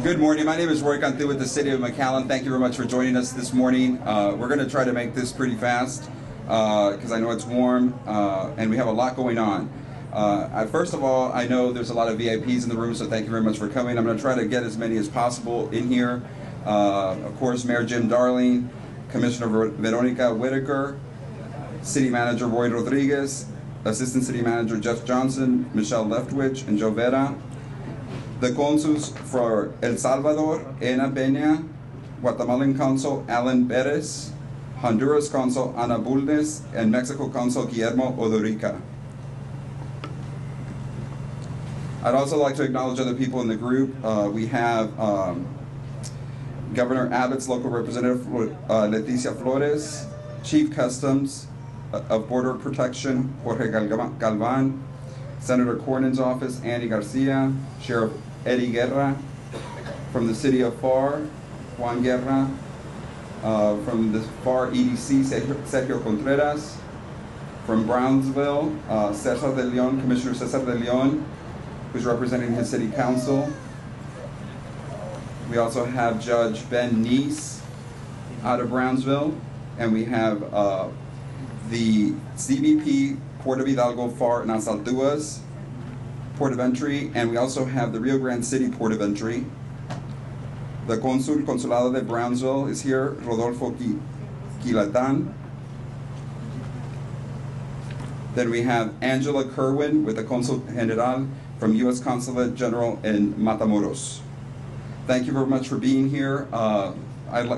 Good morning. My name is Roy Cantu with the City of McAllen. Thank you very much for joining us this morning. We're going to try to make this pretty fast because I know it's warm and we have a lot going on. First of all, I know there's a lot of VIPs in the room, so thank you very much for coming. I'm going to try to get as many as possible in here. Of course, Mayor Jim Darling, Commissioner Veronica Whitaker, City Manager Roy Rodriguez, Assistant City Manager Jeff Johnson, Michelle Leftwich, and Joe Vera. The consuls for El Salvador, Ana Peña, Guatemalan Consul Alan Perez, Honduras Consul Ana Bulnes, and Mexico Consul Guillermo Odorica. I'd also like to acknowledge other people in the group. We have Governor Abbott's local representative, Leticia Flores, Chief Customs of Border Protection, Jorge Galvan, Senator Cornyn's office, Andy Garcia, Sheriff Eddie Guerra, from the City of FAR, Juan Guerra, from the FAR EDC, Sergio Contreras, from Brownsville, Cesar de Leon, Commissioner Cesar de Leon, who's representing his city council. We also have Judge Ben Neese out of Brownsville, and we have the CBP Port of Hidalgo, FAR Nas Alturas Port of Entry, and we also have the Rio Grande City Port of Entry. The Consulado de Brownsville is here, Rodolfo Quilatan. Then we have Angela Kerwin with the Consul General from U.S. Consulate General in Matamoros. Thank you very much for being here.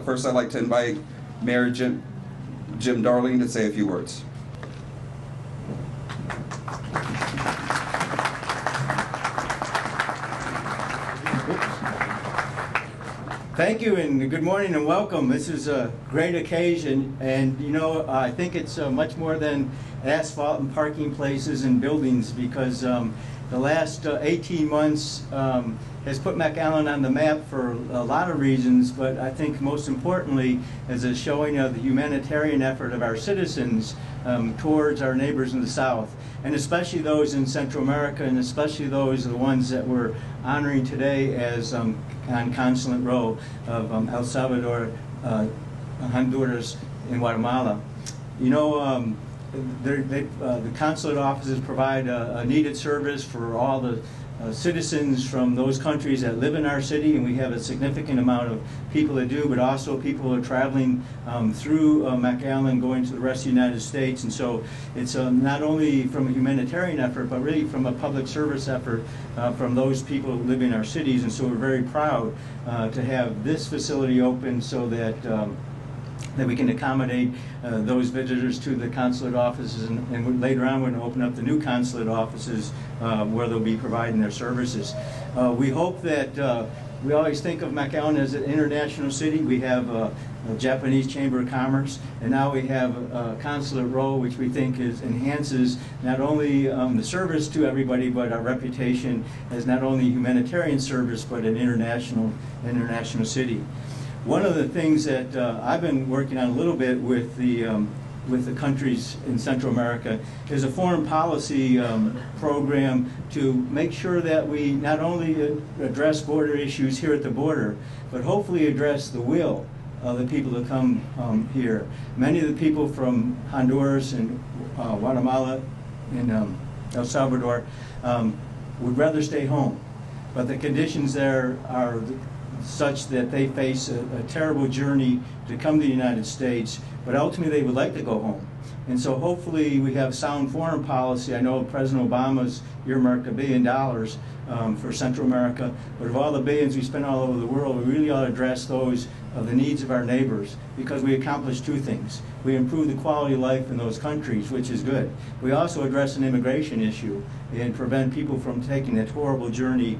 First, I'd like to invite Mayor Jim Darling to say a few words. Thank you, and good morning and welcome. This is a great occasion, and you know, I think it's much more than asphalt and parking places and buildings, because the last 18 months has put McAllen on the map for a lot of reasons, but I think most importantly as a showing of the humanitarian effort of our citizens towards our neighbors in the South, and especially those in Central America, and especially those are the ones that we're honoring today as on Consulate Row of El Salvador, Honduras, and Guatemala. You know, the consulate offices provide a needed service for all the citizens from those countries that live in our city, and we have a significant amount of people that do, but also people who are traveling through McAllen going to the rest of the United States. And so it's not only from a humanitarian effort, but really from a public service effort from those people who live in our cities. And so we're very proud to have this facility open so that that we can accommodate those visitors to the consulate offices, and later on we're going to open up the new consulate offices where they'll be providing their services. We hope that we always think of McAllen as an international city. We have a Japanese Chamber of Commerce, and now we have Consulate Row, which we think enhances not only the service to everybody, but our reputation as not only humanitarian service, but an international city. One of the things that I've been working on a little bit with the countries in Central America is a foreign policy program to make sure that we not only address border issues here at the border, but hopefully address the will of the people that come here. Many of the people from Honduras and Guatemala and El Salvador would rather stay home, but the conditions there are such that they face a terrible journey to come to the United States, but ultimately they would like to go home. And so hopefully we have sound foreign policy. I know President Obama's earmarked $1 billion for Central America, but of all the billions we spend all over the world, we really ought to address those of the needs of our neighbors, because we accomplish two things. We improve the quality of life in those countries, which is good. We also address an immigration issue and prevent people from taking that horrible journey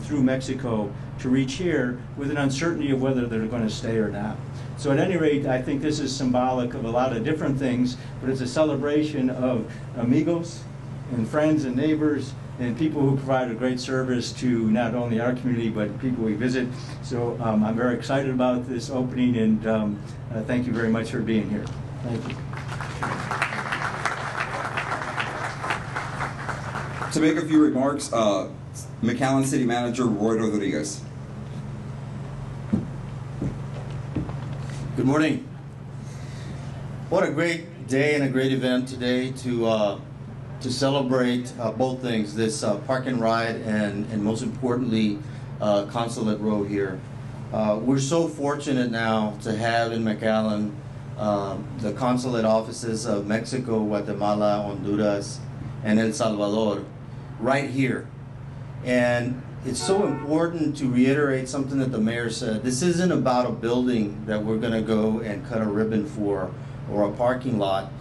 through Mexico to reach here with an uncertainty of whether they're going to stay or not. So at any rate, I think this is symbolic of a lot of different things, but it's a celebration of amigos and friends and neighbors and people who provide a great service to not only our community, but people we visit. So I'm very excited about this opening, and thank you very much for being here. Thank you. To make a few remarks, McAllen City Manager Roy Rodriguez. Good morning. What a great day and a great event today to celebrate both things, this park and ride and most importantly, Consulate Row here. We're so fortunate now to have in McAllen the consulate offices of Mexico, Guatemala, Honduras, and El Salvador right here. And it's so important to reiterate something that the mayor said. This isn't about a building that we're going to go and cut a ribbon for or a parking lot.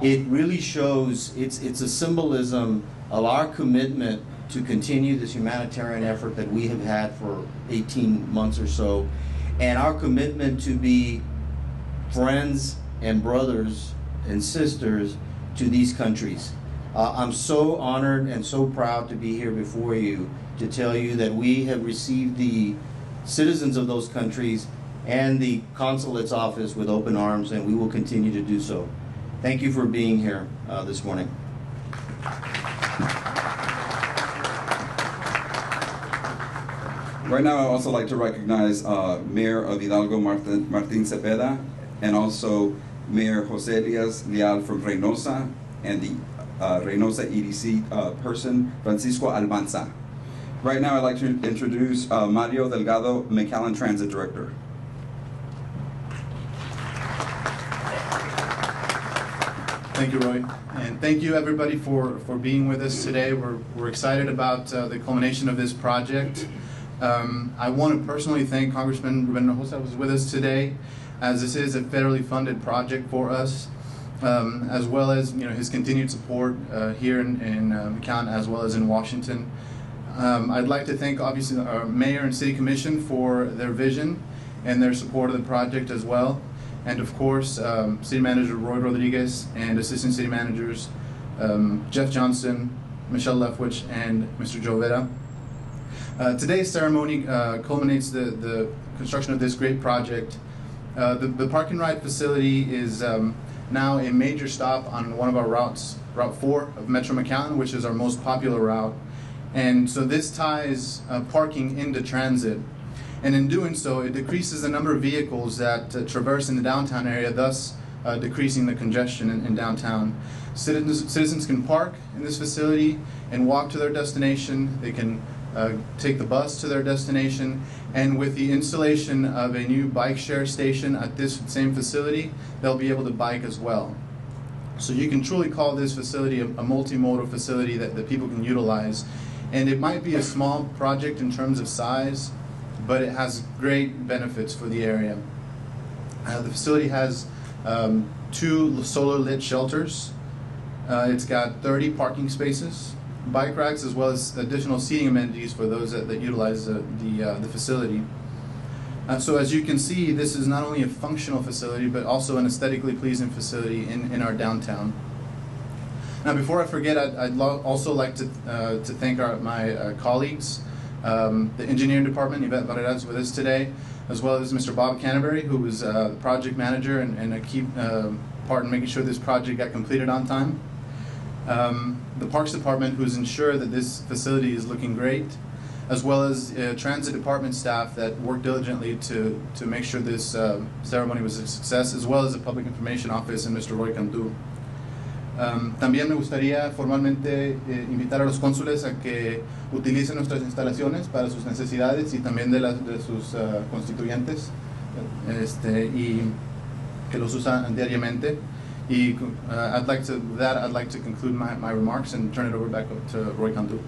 It really shows, it's a symbolism of our commitment to continue this humanitarian effort that we have had for 18 months or so, and our commitment to be friends and brothers and sisters to these countries. I'm so honored and so proud to be here before you to tell you that we have received the citizens of those countries and the consulate's office with open arms, and we will continue to do so. Thank you for being here this morning. Right now, I'd also like to recognize Mayor of Hidalgo, Martin Cepeda, and also Mayor Jose Elias Leal from Reynosa, and the Reynosa EDC person, Francisco Almanza. Right now, I'd like to introduce Mario Delgado, McAllen Transit Director. Thank you, Roy, and thank you everybody for being with us today. We're excited about the culmination of this project. I want to personally thank Congressman Ruben Hinojosa, who's with us today, as this is a federally funded project for us, as well as his continued support here in McAllen as well as in Washington. I'd like to thank obviously our Mayor and City Commission for their vision and their support of the project as well. And of course, City Manager Roy Rodriguez and Assistant City Managers Jeff Johnson, Michelle Leftwich, and Mr. Joe Vera. Today's ceremony culminates the construction of this great project. The park and ride facility is now a major stop on one of our routes, Route 4 of Metro McAllen, which is our most popular route. And so this ties parking into transit. And in doing so, it decreases the number of vehicles that traverse in the downtown area, thus decreasing the congestion in downtown. Citizens can park in this facility and walk to their destination. They can take the bus to their destination. And with the installation of a new bike share station at this same facility, they'll be able to bike as well. So you can truly call this facility a multimodal facility that people can utilize. And it might be a small project in terms of size, but it has great benefits for the area. The facility has 2 solar lit shelters. It's got 30 parking spaces, bike racks, as well as additional seating amenities for those that utilize the facility. So as you can see, this is not only a functional facility, but also an aesthetically pleasing facility in our downtown. Now, before I forget, I'd also like to thank my colleagues. The engineering department, Yvette Barrera, is with us today, as well as Mr. Bob Canterbury, who was the project manager and a key part in making sure this project got completed on time. The Parks Department, who's ensured that this facility is looking great, as well as Transit Department staff that worked diligently to make sure this ceremony was a success, as well as the Public Information Office and Mr. Roy Cantú. También me gustaría formalmente invitar a los cónsules a que utilicen nuestras instalaciones para sus necesidades y también de sus constituyentes, y que los usan diariamente. Y I'd like to conclude my remarks and turn it over back to Roy Cantú.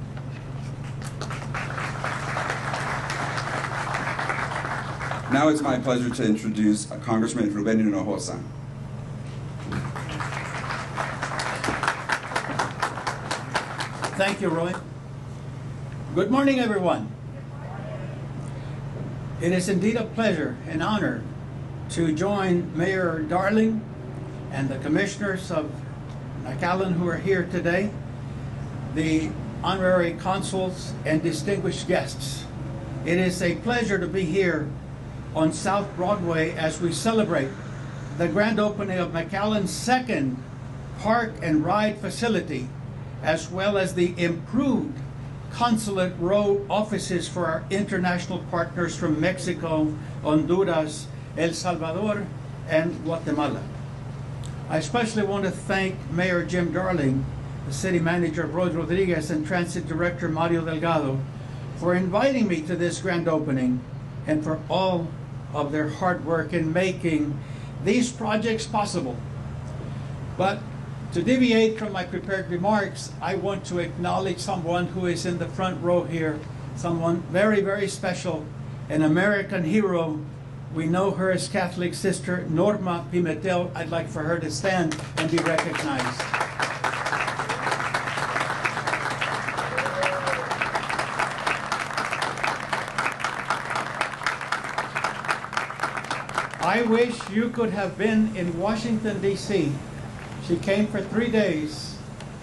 Now it's my pleasure to introduce Congressman Ruben Hinojosa. Thank you, Roy. Good morning, everyone. It is indeed a pleasure and honor to join Mayor Darling and the commissioners of McAllen who are here today, the honorary consuls and distinguished guests. It is a pleasure to be here on South Broadway as we celebrate the grand opening of McAllen's second park and ride facility, as well as the improved Consulate Row offices for our international partners from Mexico, Honduras, El Salvador, and Guatemala. I especially want to thank Mayor Jim Darling, the City Manager Roy Rodriguez, and Transit Director Mario Delgado for inviting me to this grand opening and for all of their hard work in making these projects possible. But to deviate from my prepared remarks, I want to acknowledge someone who is in the front row here, someone very, very special, an American hero. We know her as Catholic Sister Norma Pimentel. I'd like for her to stand and be recognized. I wish you could have been in Washington, D.C. She came for 3 days,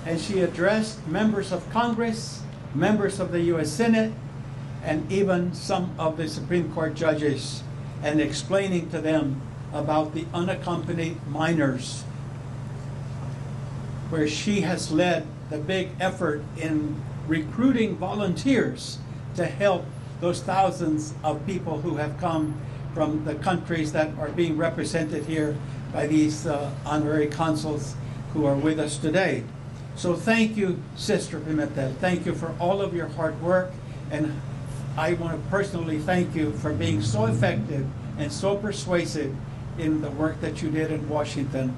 and she addressed members of Congress, members of the U.S. Senate, and even some of the Supreme Court judges, and explaining to them about the unaccompanied minors, where she has led the big effort in recruiting volunteers to help those thousands of people who have come from the countries that are being represented here by these honorary consuls who are with us today. So thank you, Sister Pimentel. Thank you for all of your hard work, and I want to personally thank you for being so effective and so persuasive in the work that you did in Washington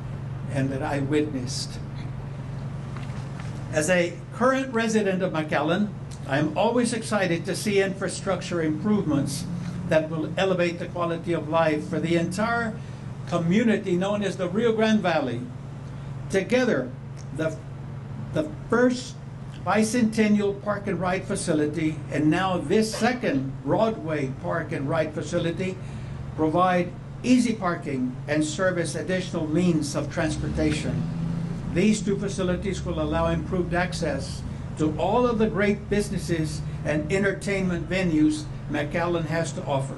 and that I witnessed. As a current resident of McAllen, I am always excited to see infrastructure improvements that will elevate the quality of life for the entire community known as the Rio Grande Valley. Together, the first bicentennial park and ride facility and now this second Broadway park and ride facility provide easy parking and serve as additional means of transportation. These two facilities will allow improved access to all of the great businesses and entertainment venues McAllen has to offer.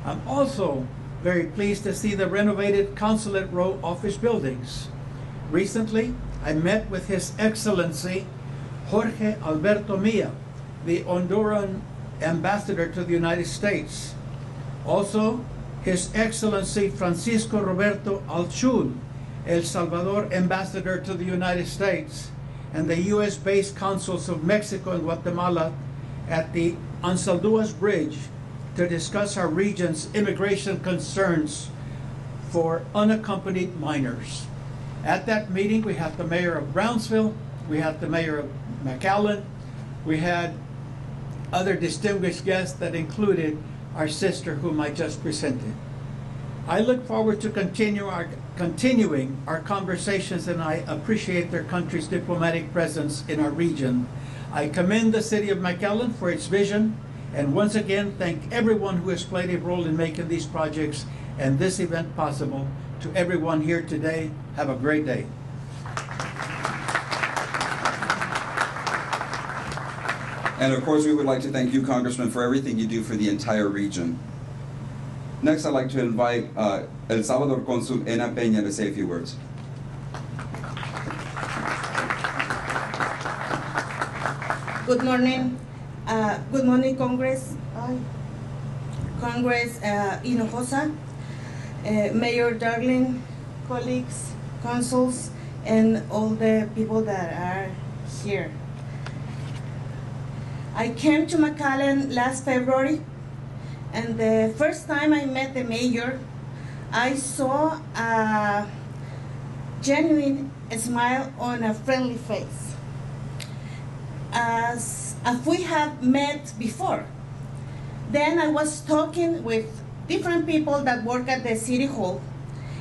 I'm also very pleased to see the renovated Consulate Row office buildings. Recently, I met with His Excellency Jorge Alberto Milla, the Honduran ambassador to the United States. Also, His Excellency Francisco Roberto Alchul, El Salvador ambassador to the United States, and the U.S.-based consuls of Mexico and Guatemala at the Ansalduas Bridge to discuss our region's immigration concerns for unaccompanied minors. At that meeting, we had the mayor of Brownsville, we had the mayor of McAllen, we had other distinguished guests that included our sister whom I just presented. I look forward to continuing our conversations, and I appreciate their country's diplomatic presence in our region. I commend the city of McAllen for its vision, and once again thank everyone who has played a role in making these projects and this event possible. To everyone here today, have a great day. And of course, we would like to thank you, Congressman, for everything you do for the entire region. Next, I'd like to invite El Salvador Consul Ena Peña to say a few words. Good morning. Good morning, Congress. Congress Hinojosa, Mayor Darling, colleagues, consuls, and all the people that are here. I came to McAllen last February, and the first time I met the mayor, I saw a genuine smile on a friendly face. As we have met before. Then I was talking with different people that work at the City Hall,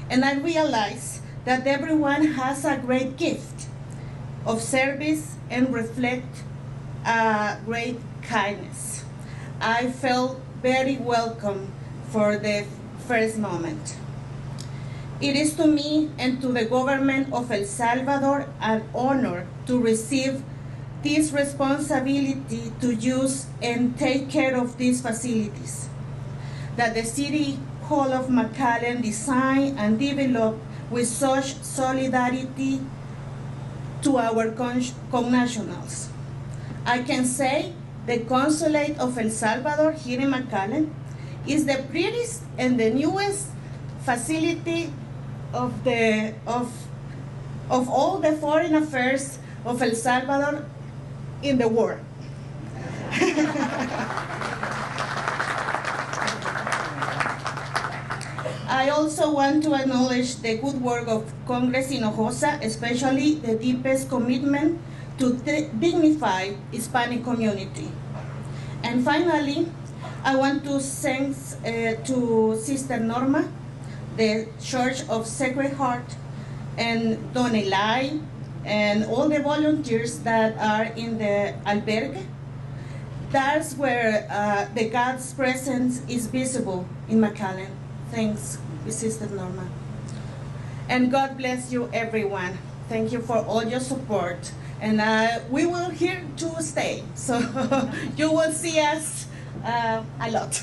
and I realized that everyone has a great gift of service and reflect great kindness. I felt very welcome for the first moment. It is to me and to the government of El Salvador an honor to receive this responsibility to use and take care of these facilities that the City Hall of McAllen designed and developed with such solidarity to our connationals. I can say the Consulate of El Salvador here in McAllen is the prettiest and the newest facility of all the foreign affairs of El Salvador in the world. I also want to acknowledge the good work of Congress in Hinojosa, especially the deepest commitment to dignify Hispanic community. And finally, I want to thank to Sister Norma, the Church of Sacred Heart, and Don Eli, and all the volunteers that are in the albergue. That's where the God's presence is visible in McAllen. Thanks, Sister Norma. And God bless you, everyone. Thank you for all your support. And we will here to stay, so you will see us a lot.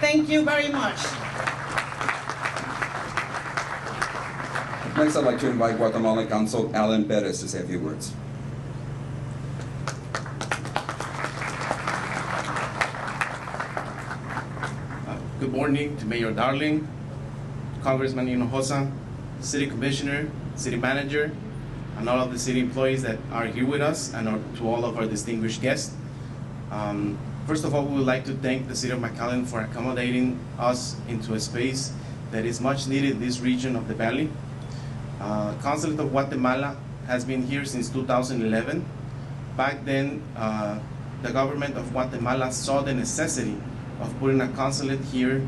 Thank you very much. Next, I'd like to invite Guatemalan Consul Alan Perez to say a few words. Good morning to Mayor Darling, Congressman Hinojosa, City Commissioner, City Manager, and all of the city employees that are here with us, and to all of our distinguished guests. First of all, we would like to thank the City of McAllen for accommodating us into a space that is much needed in this region of the valley. Consulate of Guatemala has been here since 2011. Back then, the government of Guatemala saw the necessity of putting a consulate here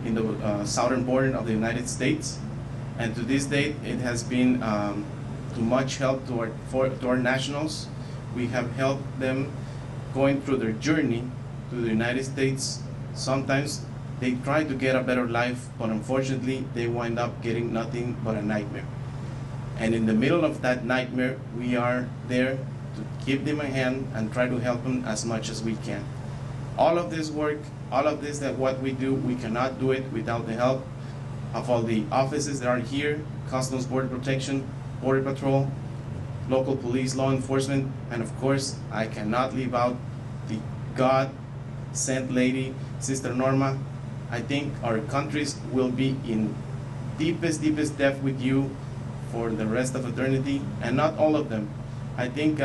in the southern border of the United States. And to this date, it has been to much help to our nationals. We have helped them going through their journey to the United States. Sometimes they try to get a better life, but unfortunately, they wind up getting nothing but a nightmare. And in the middle of that nightmare, we are there to give them a hand and try to help them as much as we can. All of this work, all of this that what we do, we cannot do it without the help of all the offices that are here, Customs Border Protection, Border Patrol, local police, law enforcement, and of course, I cannot leave out the God-sent lady, Sister Norma. I think our countries will be in deepest depth with you for the rest of eternity, and not all of them. I think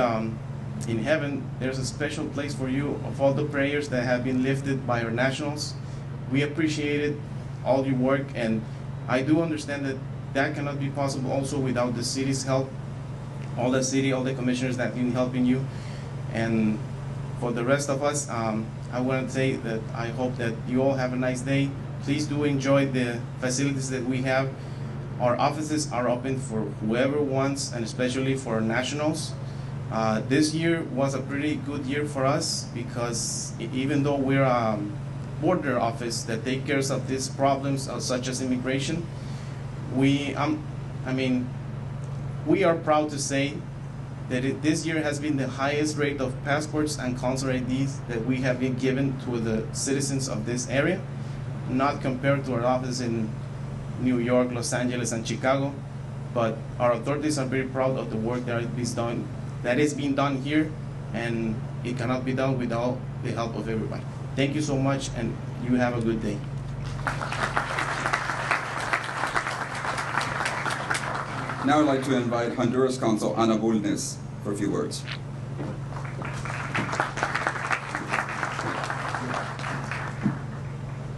in heaven, there's a special place for you of all the prayers that have been lifted by our nationals. We appreciated all your work, and I do understand that that cannot be possible also without the city's help. All the city, all the commissioners that have been helping you. And for the rest of us, I want to say that I hope that you all have a nice day. Please do enjoy the facilities that we have. Our offices are open for whoever wants, and especially for our nationals. This year was a pretty good year for us because even though we're a border office that takes care of these problems such as immigration, we are proud to say that this year has been the highest rate of passports and consular IDs that we have been given to the citizens of this area, not compared to our office in New York, Los Angeles, and Chicago. But our authorities are very proud of the work that is being done here, and it cannot be done without the help of everybody. Thank you so much, and you have a good day. Now I'd like to invite Honduras Consul Ana Bulnes for a few words.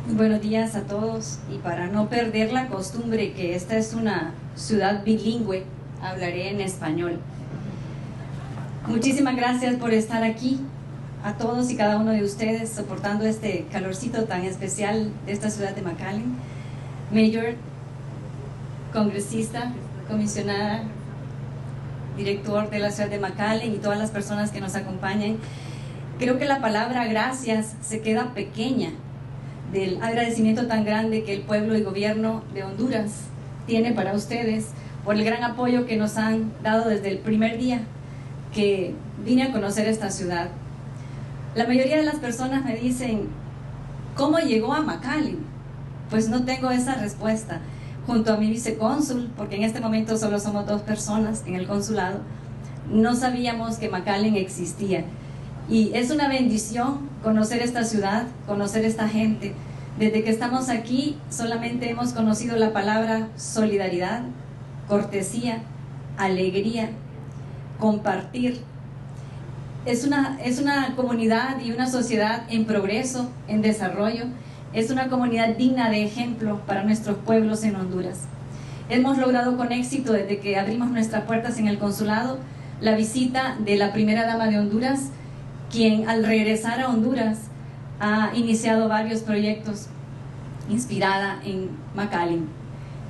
Buenos días a todos, y para no perder la costumbre que esta es una ciudad bilingüe, hablaré en español. Muchísimas gracias por estar aquí, a todos y cada uno de ustedes, soportando este calorcito tan especial de esta ciudad de McAllen. Mayor, congresista, comisionada, director de la ciudad de McAllen y todas las personas que nos acompañan. Creo que la palabra gracias se queda pequeña del agradecimiento tan grande que el pueblo y gobierno de Honduras tiene para ustedes por el gran apoyo que nos han dado desde el primer día que vine a conocer esta ciudad. La mayoría de las personas me dicen, ¿cómo llegó a McAllen? Pues no tengo esa respuesta. Junto a mi vicecónsul, porque en este momento solo somos 2 personas en el consulado, no sabíamos que McAllen existía. Y es una bendición conocer esta ciudad, conocer esta gente, Desde que estamos aquí solamente hemos conocido la palabra solidaridad, cortesía, alegría, compartir. Es una comunidad y una sociedad en progreso, en desarrollo. Es una comunidad digna de ejemplo para nuestros pueblos en Honduras. Hemos logrado con éxito, desde que abrimos nuestras puertas en el consulado, la visita de la primera dama de Honduras, quien al regresar a Honduras ha iniciado varios proyectos inspirada en McAllen,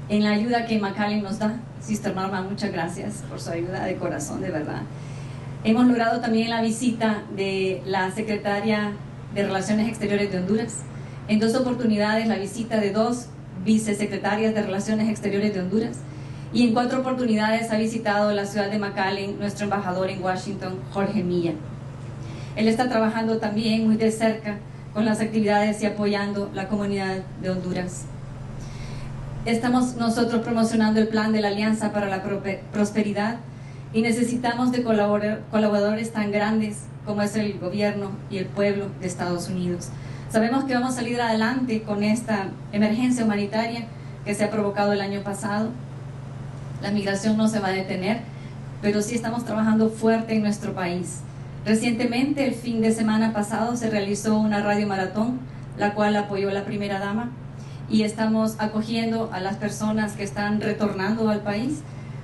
en la ayuda que McAllen nos da. Sister Norma, muchas gracias por su ayuda de corazón, de verdad. Hemos logrado también la visita de la secretaria de Relaciones Exteriores de Honduras. En 2 oportunidades la visita de 2 vicesecretarias de Relaciones Exteriores de Honduras. Y en 4 oportunidades ha visitado la ciudad de McAllen nuestro embajador en Washington, Jorge Milla. Él está trabajando también muy de cerca con las actividades y apoyando la comunidad de Honduras. Estamos nosotros promocionando el plan de la Alianza para la Prosperidad y necesitamos de colaboradores tan grandes como es el gobierno y el pueblo de Estados Unidos. Sabemos que vamos a salir adelante con esta emergencia humanitaria que se ha provocado el año pasado. La migración no se va a detener, pero sí estamos trabajando fuerte en nuestro país. Recientemente, el fin de semana pasado, se realizó una radio maratón, la cual apoyó la primera dama, y estamos acogiendo a las personas que están retornando al país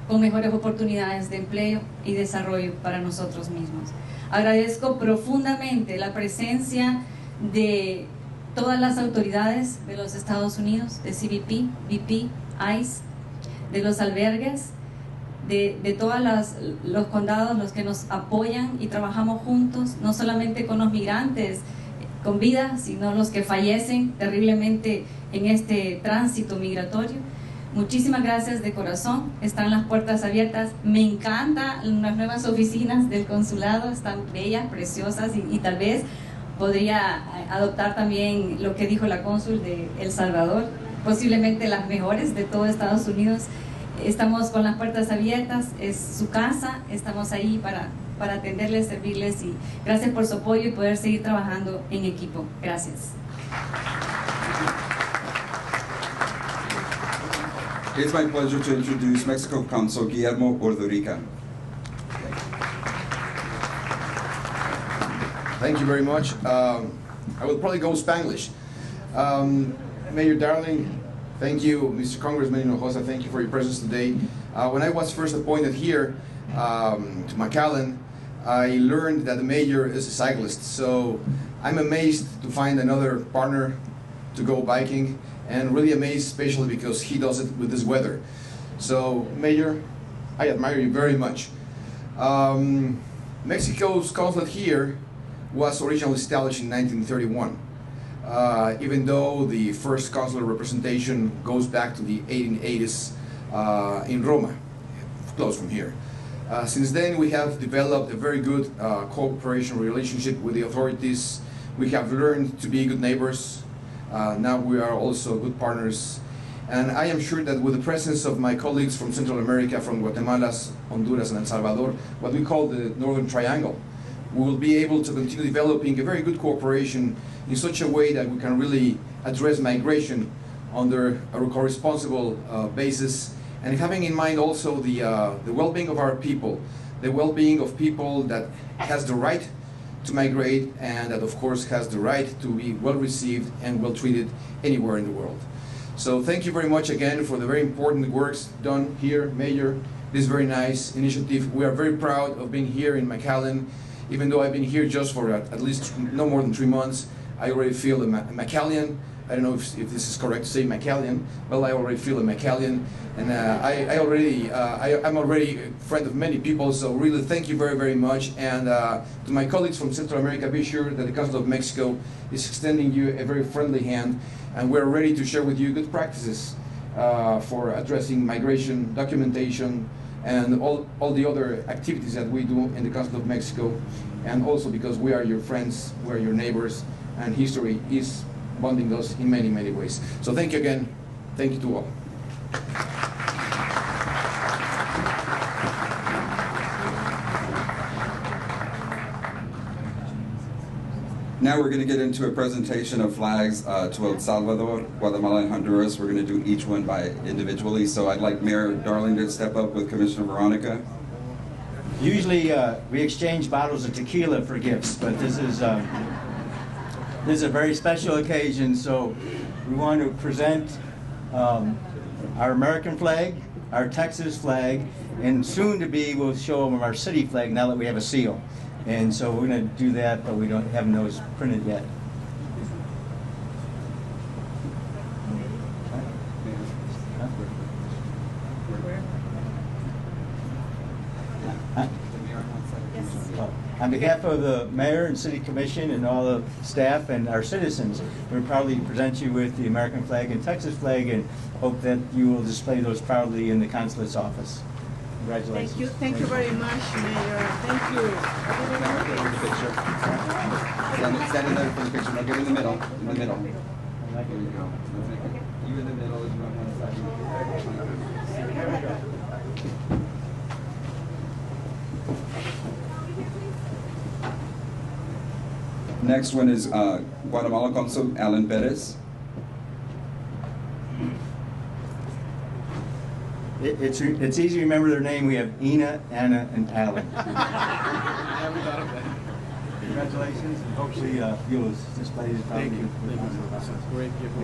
con mejores oportunidades de empleo y desarrollo para nosotros mismos. Agradezco profundamente la presencia de todas las autoridades de los Estados Unidos, de CBP, BP, ICE, de los albergues, de todos los condados, los que nos apoyan y trabajamos juntos, no solamente con los migrantes con vida, sino los que fallecen terriblemente en este tránsito migratorio. Muchísimas gracias de corazón, están las puertas abiertas. Me encantan las nuevas oficinas del consulado, están bellas, preciosas, y tal vez podría adoptar también lo que dijo la cónsul de El Salvador, posiblemente las mejores de todo Estados Unidos. Estamos con las puertas abiertas, es su casa, estamos ahí para atenderles, servirles, y gracias por su apoyo y poder seguir trabajando en equipo. Gracias. It's my pleasure to introduce Mexico Consul Guillermo Ordorica. Thank you very much. I will probably go Spanglish. Mayor Darling, thank you. Mr. Congressman Hinojosa, thank you for your presence today. When I was first appointed here to McAllen, I learned that the mayor is a cyclist. So I'm amazed to find another partner to go biking, and really amazed especially because he does it with this weather. So Mayor, I admire you very much. Mexico's consulate here was originally established in 1931. Even though the first consular representation goes back to the 1880s in Roma, close from here. Since then, we have developed a very good cooperation relationship with the authorities. We have learned to be good neighbors. Now we are also good partners. And I am sure that with the presence of my colleagues from Central America, from Guatemala, Honduras, and El Salvador, what we call the Northern Triangle, we will be able to continue developing a very good cooperation in such a way that we can really address migration under a responsible basis, and having in mind also the well-being of our people, the well-being of people that has the right to migrate, and that of course has the right to be well received and well treated anywhere in the world. So thank you very much again for the very important works done here, Mayor. This very nice initiative. We are very proud of being here in McAllen. Even though I've been here just for at least no more than 3 months, I already feel a McAllen. I don't know if this is correct to say McAllen. Well, I already feel a McAllen, and I'm already a friend of many people. So really, thank you very, very much. And to my colleagues from Central America, be sure that the Consulate of Mexico is extending you a very friendly hand, and we're ready to share with you good practices for addressing migration, documentation, and all the other activities that we do in the Consulate of Mexico, and also because we are your friends, we are your neighbors, and history is bonding us in many, many ways. So thank you again. Thank you to all. Now we're going to get into a presentation of flags to El Salvador, Guatemala, and Honduras. We're going to do each one by individually. So I'd like Mayor Darling to step up with Commissioner Veronica. Usually we exchange bottles of tequila for gifts, but this is a very special occasion, so we want to present our American flag, our Texas flag, and soon to be we'll show them our city flag now that we have a seal. And so we're going to do that, but we don't have those printed yet. On behalf of the Mayor and City Commission and all the staff and our citizens, we proudly present you with the American flag and Texas flag and hope that you will display those proudly in the Consulate's office. Congratulations. Thank you very much, Mayor. Thank you. Stand in there for the picture. Now get in the middle. In the middle. There you go. You in the middle is on one side. Next one is Guatemala Consul Alan Perez. It's easy to remember their name. We have Ina, Anna, and Alan. Congratulations, and hopefully you'll display this proudly. Thank you. Great gift.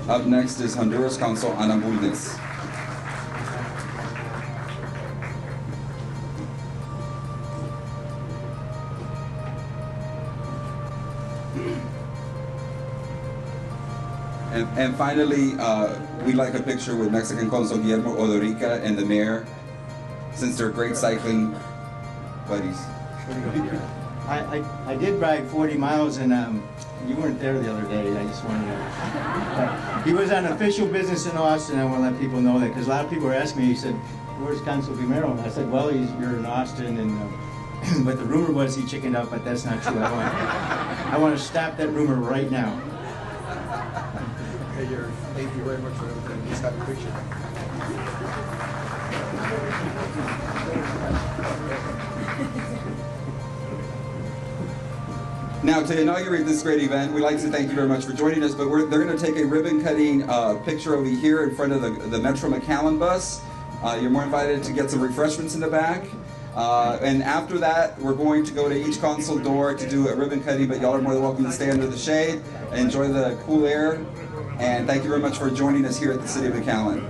Up next is Honduras Consul Ana Bulnes. And finally, we'd like a picture with Mexican Consul Guillermo Odorica and the Mayor, since they're great cycling buddies. I did ride 40 miles, and you weren't there the other day. I just wanted to. He was on official business in Austin. I want to let people know that because a lot of people were asking me. He said, "Where's Consul Guillermo?" And I said, "Well, you're in Austin." And but the rumor was he chickened out, but that's not true. I want to stop that rumor right now. Mayor, thank you very much for everything. Please have a picture. Now, to inaugurate this great event, we'd like to thank you very much for joining us, but they're going to take a ribbon-cutting picture over here in front of the Metro McAllen bus. You're more invited to get some refreshments in the back. And after that, we're going to go to each consul door to do a ribbon cutting, but y'all are more than welcome to stay under the shade, enjoy the cool air, and thank you very much for joining us here at the City of McAllen.